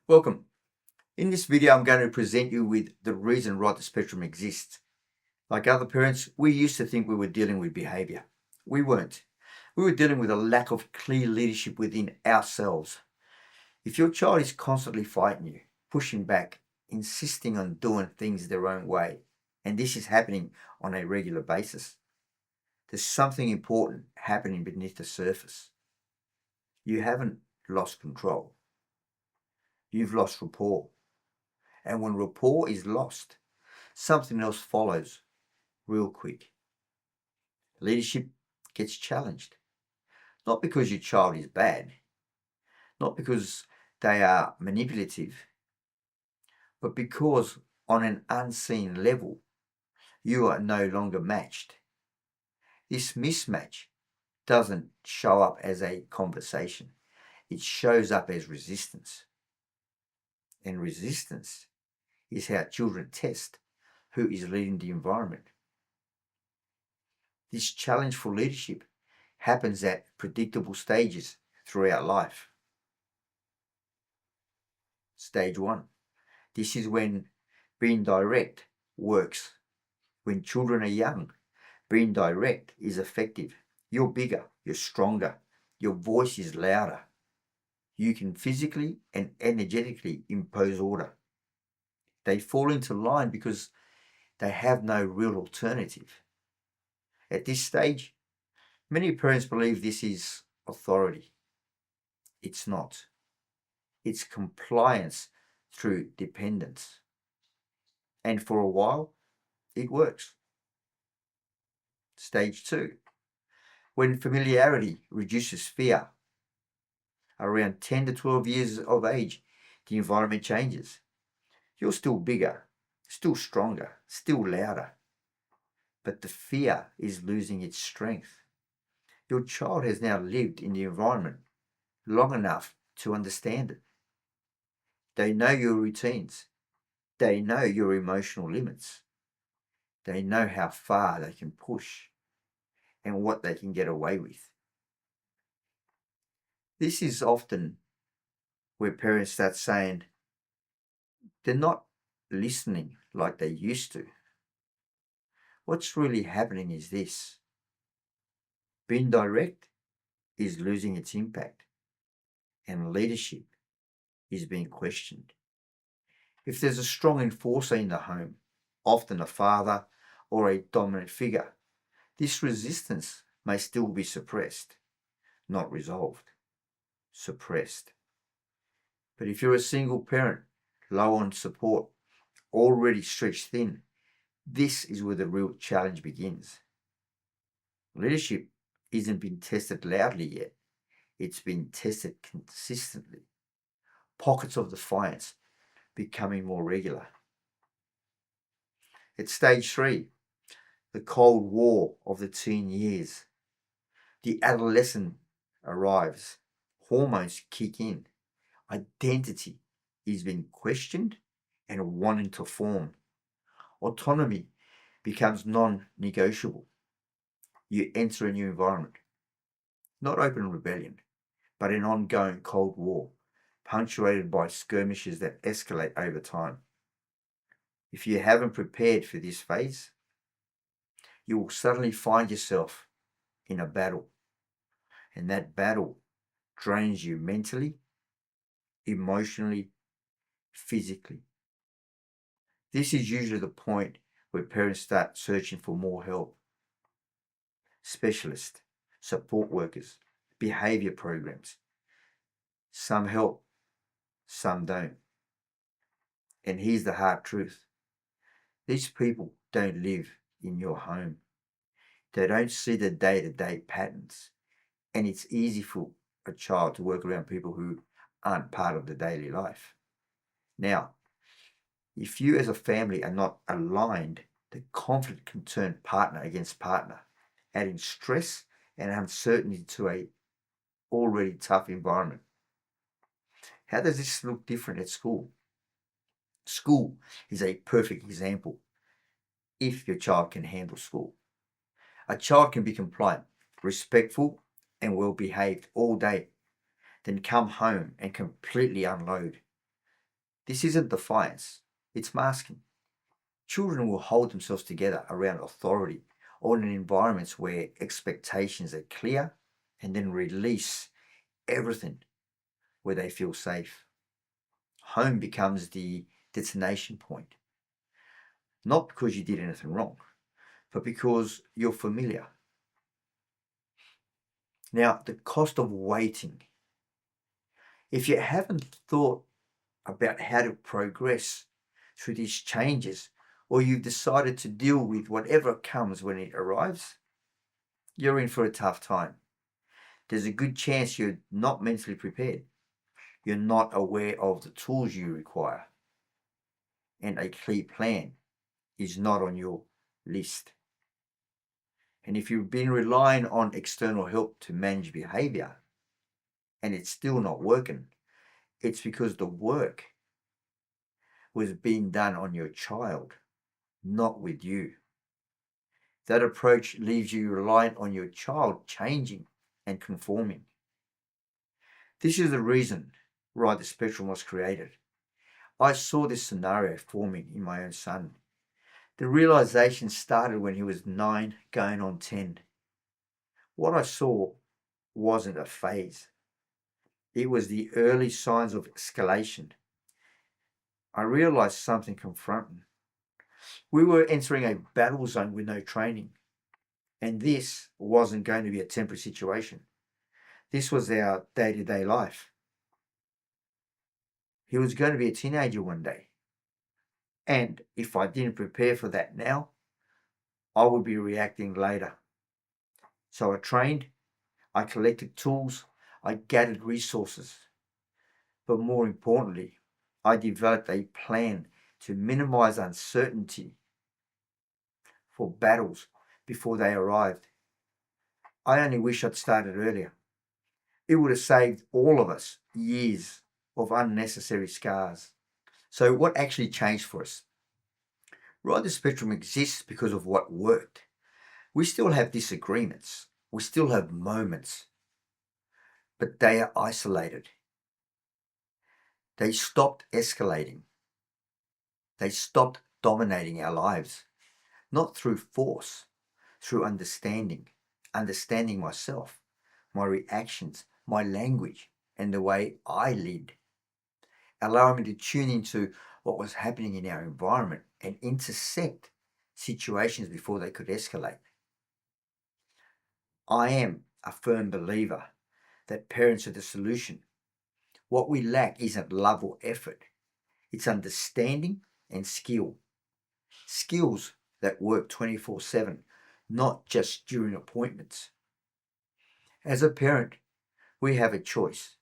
Welcome. In this video, I'm going to present you with the reason Ridethespectrum exists. Like other parents, we used to think we were dealing with behaviour. We weren't. We were dealing with a lack of clear leadership within ourselves. If your child is constantly fighting you, pushing back, insisting on doing things their own way, and this is happening on a regular basis, there's something important happening beneath the surface. You haven't lost control. You've lost rapport. And when rapport is lost, something else follows real quick. Leadership gets challenged. Not because your child is bad, not because they are manipulative, but because on an unseen level, you are no longer matched. This mismatch doesn't show up as a conversation. It shows up as resistance. And resistance is how children test who is leading the environment. This challenge for leadership happens at predictable stages throughout life. Stage 1. This is when being direct works. When children are young, being direct is effective. You're bigger, you're stronger, your voice is louder. You can physically and energetically impose order. They fall into line because they have no real alternative. At this stage, many parents believe this is authority. It's not. It's compliance through dependence. And for a while, it works. Stage 2. When familiarity reduces fear. Around 10 to 12 years of age, the environment changes. You're still bigger, still stronger, still louder. But the fear is losing its strength. Your child has now lived in the environment long enough to understand it. They know your routines. They know your emotional limits. They know how far they can push and what they can get away with. This is often where parents start saying they're not listening like they used to. What's really happening is this. Being direct is losing its impact, and leadership is being questioned. If there's a strong enforcer in the home, often a father or a dominant figure, this resistance may still be suppressed, not resolved. Suppressed. But if you're a single parent, low on support, already stretched thin, this is where the real challenge begins. Leadership isn't being tested loudly yet. It's been tested consistently. Pockets of defiance becoming more regular. At stage 3, the Cold War of the teen years, the adolescent arrives. Hormones kick in. Identity is being questioned and wanting to form. Autonomy becomes non-negotiable. You enter a new environment. Not open rebellion, but an ongoing Cold War, punctuated by skirmishes that escalate over time. If you haven't prepared for this phase, you will suddenly find yourself in a battle. And that battle drains you mentally, emotionally, physically. This is usually the point where parents start searching for more help. Specialists, support workers, behaviour programs. Some help, some don't. And here's the hard truth. These people don't live in your home. They don't see the day-to-day patterns. And it's easy for a child to work around people who aren't part of the daily life. Now, if you as a family are not aligned, the conflict can turn partner against partner, adding stress and uncertainty to a already tough environment. How does this look different at school? School is a perfect example if your child can handle school. A child can be compliant, respectful, and well behaved all day, then come home and completely unload. This isn't defiance, it's masking. Children will hold themselves together around authority or in environments where expectations are clear and then release everything where they feel safe. Home becomes the destination point, not because you did anything wrong, but because you're familiar. Now, the cost of waiting. If you haven't thought about how to progress through these changes, or you've decided to deal with whatever comes when it arrives, you're in for a tough time. There's a good chance you're not mentally prepared. You're not aware of the tools you require. And a clear plan is not on your list. And if you've been relying on external help to manage behavior and it's still not working, it's because the work was being done on your child, not with you. That approach leaves you reliant on your child changing and conforming. This is the reason Ridethespectrum was created. I saw this scenario forming in my own son. The realization started when he was 9, going on 10. What I saw wasn't a phase. It was the early signs of escalation. I realized something confronting. We were entering a battle zone with no training. And this wasn't going to be a temporary situation. This was our day-to-day life. He was going to be a teenager one day. And if I didn't prepare for that now, I would be reacting later. So I trained, I collected tools, I gathered resources. But more importantly, I developed a plan to minimize uncertainty for battles before they arrived. I only wish I'd started earlier. It would have saved all of us years of unnecessary scars. So what actually changed for us? Ridethespectrum exists because of what worked. We still have disagreements. We still have moments. But they are isolated. They stopped escalating. They stopped dominating our lives. Not through force, through understanding. Understanding myself, my reactions, my language, and the way I lived. Allowing me to tune into what was happening in our environment and intercept situations before they could escalate. I am a firm believer that parents are the solution. What we lack isn't love or effort. It's understanding and skill. Skills that work 24/7, not just during appointments. As a parent, we have a choice.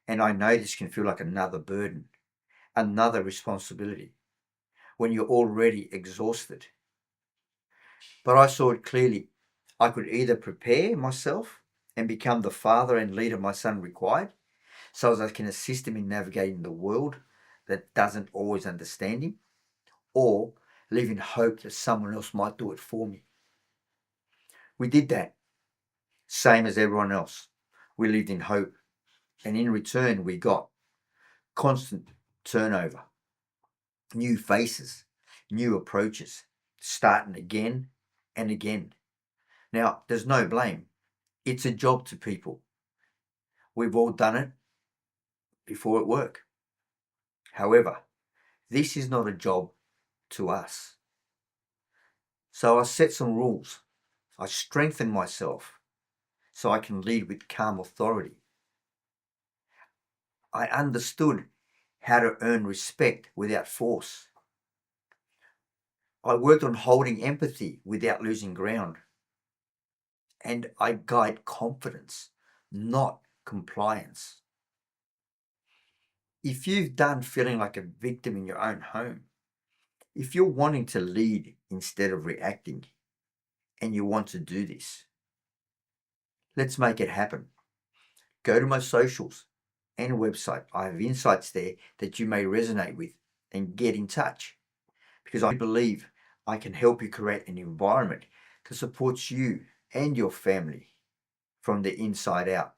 And I know this can feel like another burden, another responsibility, when you're already exhausted. But I saw it clearly. I could either prepare myself and become the father and leader my son required, so as I can assist him in navigating the world that doesn't always understand him, or live in hope that someone else might do it for me. We did that, same as everyone else. We lived in hope, and in return we got constant turnover, new faces, new approaches, starting again and again. Now, there's no blame. It's a job to people. We've all done it before at work. However, this is not a job to us. So I set some rules. I strengthened myself so I can lead with calm authority. I understood how to earn respect without force. I worked on holding empathy without losing ground. And I guide confidence, not compliance. If you've done feeling like a victim in your own home, if you're wanting to lead instead of reacting, and you want to do this, let's make it happen. Go to my socials and website. I have insights there that you may resonate with, and get in touch, because I believe I can help you create an environment that supports you and your family from the inside out.